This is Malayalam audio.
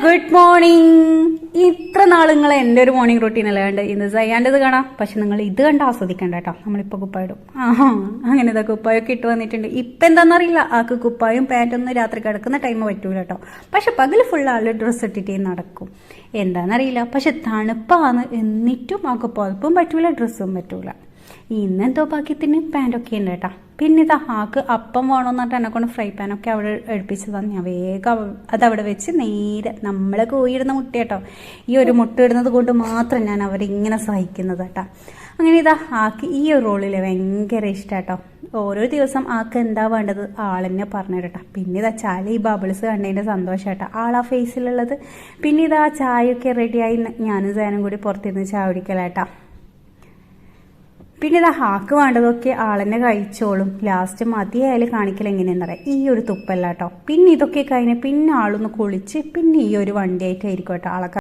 Good morning. ഇത്ര നാളുങ്ങൾ എൻ്റെ ഒരു മോർണിംഗ് റൂട്ടീൻ അല്ലാണ്ട് ഇന്ന് ചെയ്യാണ്ടത് കാണാം. പക്ഷെ നിങ്ങൾ ഇത് കണ്ട് ആസ്വദിക്കണ്ട കേട്ടോ. നമ്മളിപ്പോൾ കുപ്പായിടും. അങ്ങനെ ഇതാ കുപ്പായൊക്കെ ഇട്ട് വന്നിട്ടുണ്ട്. ഇപ്പം എന്താണെന്നറിയില്ല, ആൾക്ക് കുപ്പായും പാൻറ്റൊന്നും രാത്രി കിടക്കുന്ന ടൈം പറ്റൂല കേട്ടോ. പക്ഷെ പകൽ ഫുൾ ആൾ ഡ്രസ്സ് ഇട്ടിട്ടേ നടക്കും. എന്താണെന്നറിയില്ല, പക്ഷെ തണുപ്പാണ്. എന്നിട്ടും ആൾക്ക് പുതപ്പും പറ്റൂല, ഡ്രസ്സും പറ്റൂല. ഇന്നെന്തോ ഭാഗ്യത്തിന് പാൻറ്റൊക്കെ ഉണ്ട് കേട്ടോ. പിന്നെ ഇതാ ആൾക്ക് അപ്പം വേണമെന്ന് പറഞ്ഞിട്ട് എന്നെ കൊണ്ട് ഫ്രൈ പാനൊക്കെ അവിടെ എടുപ്പിച്ചതാണ്. ഞാൻ വേഗം അതവിടെ വെച്ച് നേരെ നമ്മളെ കോയിടുന്ന മുട്ട കേട്ടോ. ഈ ഒരു മുട്ട ഇടുന്നത് കൊണ്ട് മാത്രം ഞാൻ അവരിങ്ങനെ സഹിക്കുന്നത് കേട്ടോ. അങ്ങനെ ഇതാ ആൾക്ക് ഈ ഒരു റോളിൽ ഭയങ്കര ഇഷ്ടം കേട്ടോ. ഓരോ ദിവസം ആൾക്ക് എന്താ വേണ്ടത് ആളെന്നെ പറഞ്ഞു കേട്ടോ. പിന്നെ ഇതാ ചായ ഈ ബബിൾസ് കണ്ടതിൻ്റെ സന്തോഷം കേട്ടോ ആളാ ഫേസിലുള്ളത്. പിന്നെ ഇതാ ചായയൊക്കെ റെഡിയായി ഞാനും സാനും കൂടി പുറത്തിരുന്ന് ചായ കുടിക്കലാട്ടോ. പിന്നെ ഇതാ ഹാക്ക് വേണ്ടതൊക്കെ ആളെന്നെ കഴിച്ചോളും. ലാസ്റ്റ് മതിയായാലും കാണിക്കൽ എങ്ങനെയെന്ന് പറയാം, ഈ ഒരു തുപ്പല്ല കേട്ടോ. പിന്നെ ഇതൊക്കെ കഴിഞ്ഞ് പിന്നെ ആളൊന്ന് കുളിച്ച് പിന്നെ ഈ ഒരു വണ്ടിയായിട്ടായിരിക്കും കേട്ടോ ആളെ